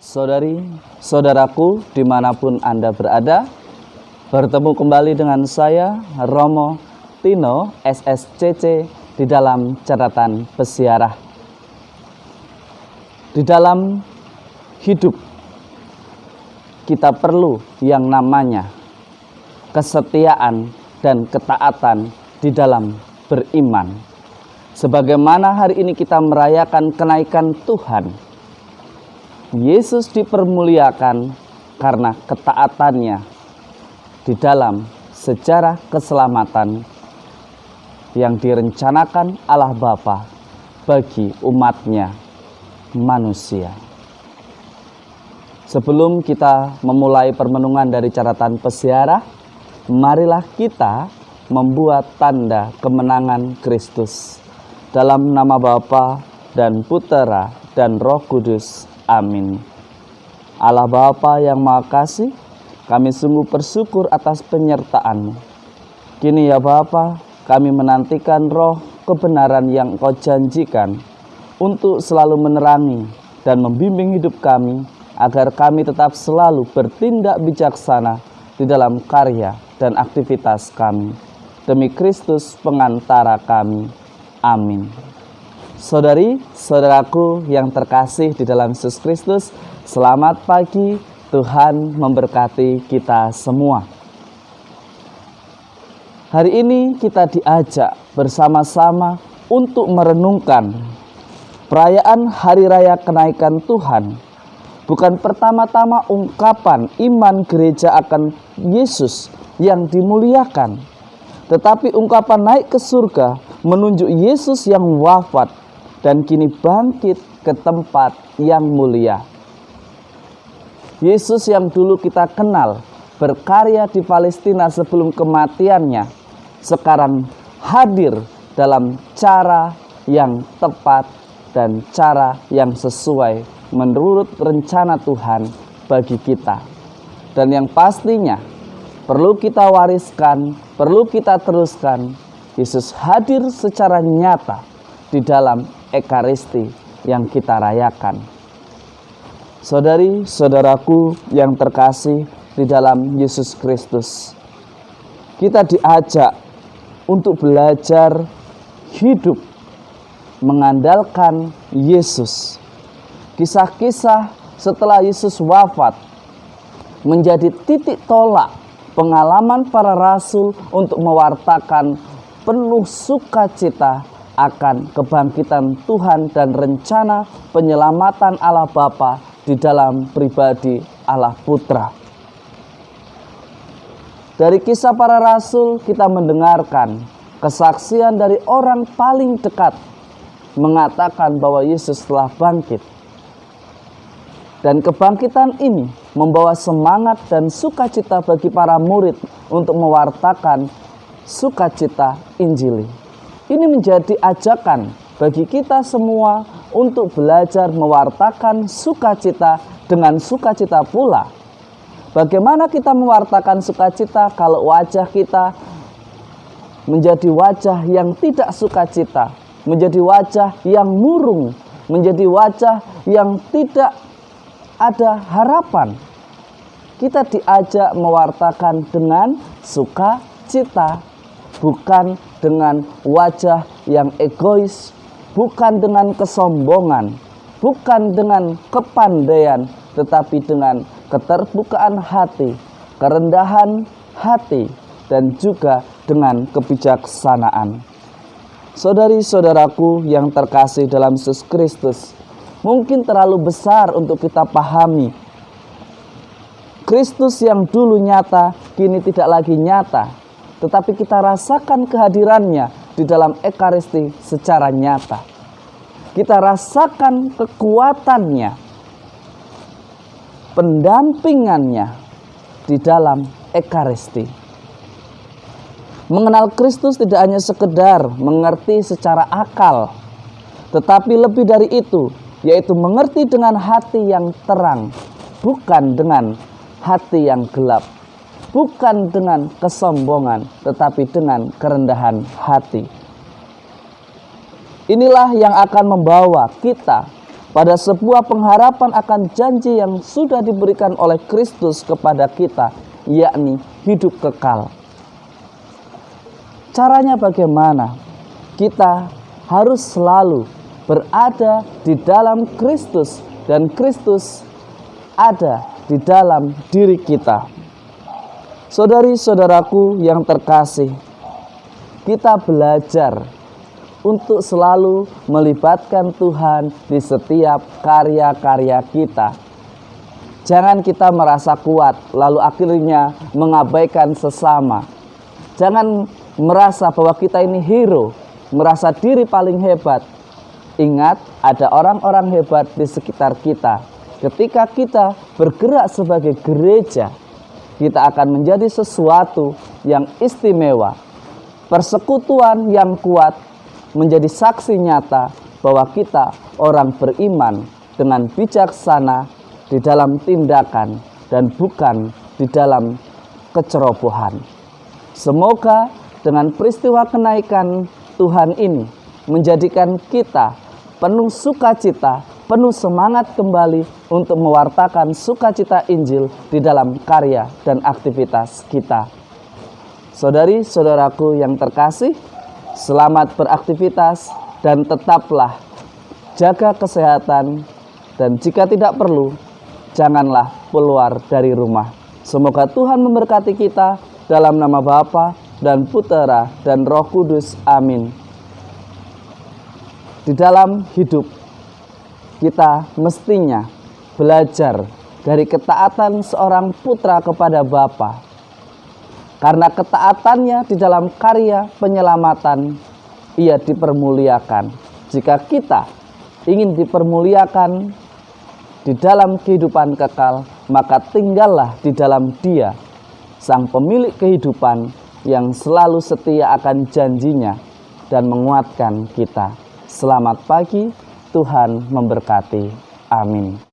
Saudari, saudaraku dimanapun Anda berada, bertemu kembali dengan saya, Romo Tino, SSCC, di dalam catatan peziarah. Di dalam hidup, kita perlu yang namanya kesetiaan dan ketaatan di dalam beriman. Sebagaimana hari ini kita merayakan kenaikan Tuhan, Yesus dipermuliakan karena ketaatannya di dalam sejarah keselamatan yang direncanakan Allah Bapa bagi umatnya manusia. Sebelum kita memulai permenungan dari catatan peziarah, marilah kita membuat tanda kemenangan Kristus. Dalam nama Bapa dan Putera dan Roh Kudus. Amin. Allah Bapa yang Maha Kasih, kami sungguh bersyukur atas penyertaan-Mu. Kini ya Bapa, kami menantikan roh kebenaran yang Engkau janjikan untuk selalu menerangi dan membimbing hidup kami, agar kami tetap selalu bertindak bijaksana di dalam karya dan aktivitas kami. Demi Kristus pengantara kami. Amin. Saudari, saudaraku yang terkasih di dalam Yesus Kristus, selamat pagi, Tuhan memberkati kita semua. Hari ini kita diajak bersama-sama untuk merenungkan perayaan Hari Raya Kenaikan Tuhan. Bukan pertama-tama ungkapan iman gereja akan Yesus yang dimuliakan, tetapi ungkapan naik ke surga menunjuk Yesus yang wafat dan kini bangkit ke tempat yang mulia. Yesus yang dulu kita kenal berkarya di Palestina sebelum kematiannya, sekarang hadir dalam cara yang tepat dan cara yang sesuai menurut rencana Tuhan bagi kita. Dan yang pastinya perlu kita wariskan, perlu kita teruskan. Yesus hadir secara nyata di dalam Ekaristi yang kita rayakan. Saudari, saudaraku yang terkasih di dalam Yesus Kristus, kita diajak untuk belajar hidup mengandalkan Yesus. Kisah-kisah setelah Yesus wafat menjadi titik tolak pengalaman para rasul untuk mewartakan penuh sukacita akan kebangkitan Tuhan dan rencana penyelamatan Allah Bapa di dalam pribadi Allah Putra. Dari kisah para rasul kita mendengarkan kesaksian dari orang paling dekat mengatakan bahwa Yesus telah bangkit. Dan kebangkitan ini membawa semangat dan sukacita bagi para murid untuk mewartakan sukacita Injili. Ini menjadi ajakan bagi kita semua untuk belajar mewartakan sukacita dengan sukacita pula. Bagaimana kita mewartakan sukacita kalau wajah kita menjadi wajah yang tidak sukacita, menjadi wajah yang murung, menjadi wajah yang tidak ada harapan. Kita diajak mewartakan dengan sukacita, bukan dengan wajah yang egois, bukan dengan kesombongan, bukan dengan kepandaian, tetapi dengan keterbukaan hati, kerendahan hati, dan juga dengan kebijaksanaan. Saudari-saudaraku yang terkasih dalam Yesus Kristus, mungkin terlalu besar untuk kita pahami. Kristus yang dulu nyata, kini tidak lagi nyata, tetapi kita rasakan kehadirannya di dalam Ekaristi secara nyata. Kita rasakan kekuatannya, pendampingannya di dalam Ekaristi. Mengenal Kristus tidak hanya sekedar mengerti secara akal, tetapi lebih dari itu, yaitu mengerti dengan hati yang terang, bukan dengan hati yang gelap. Bukan dengan kesombongan, tetapi dengan kerendahan hati. Inilah yang akan membawa kita pada sebuah pengharapan akan janji yang sudah diberikan oleh Kristus kepada kita, yakni hidup kekal. Caranya bagaimana? Kita harus selalu berada di dalam Kristus dan Kristus ada di dalam diri kita. Saudari-saudaraku yang terkasih, kita belajar untuk selalu melibatkan Tuhan di setiap karya-karya kita. Jangan kita merasa kuat lalu akhirnya mengabaikan sesama. Jangan merasa bahwa kita ini hero, merasa diri paling hebat. Ingat, ada orang-orang hebat di sekitar kita. Ketika kita bergerak sebagai gereja, kita akan menjadi sesuatu yang istimewa. Persekutuan yang kuat menjadi saksi nyata bahwa kita orang beriman dengan bijaksana di dalam tindakan dan bukan di dalam kecerobohan. Semoga dengan peristiwa kenaikan Tuhan ini menjadikan kita penuh sukacita, penuh semangat kembali untuk mewartakan sukacita Injil di dalam karya dan aktivitas kita. Saudari-saudaraku yang terkasih, selamat beraktivitas dan tetaplah jaga kesehatan, dan jika tidak perlu, janganlah keluar dari rumah. Semoga Tuhan memberkati kita dalam nama Bapa dan Putera dan Roh Kudus. Amin. Di dalam hidup kita mestinya belajar dari ketaatan seorang putra kepada Bapa. Karena ketaatannya di dalam karya penyelamatan, ia dipermuliakan. Jika kita ingin dipermuliakan di dalam kehidupan kekal, maka tinggallah di dalam Dia, Sang Pemilik kehidupan yang selalu setia akan janjinya dan menguatkan kita. Selamat pagi, Tuhan memberkati. Amin.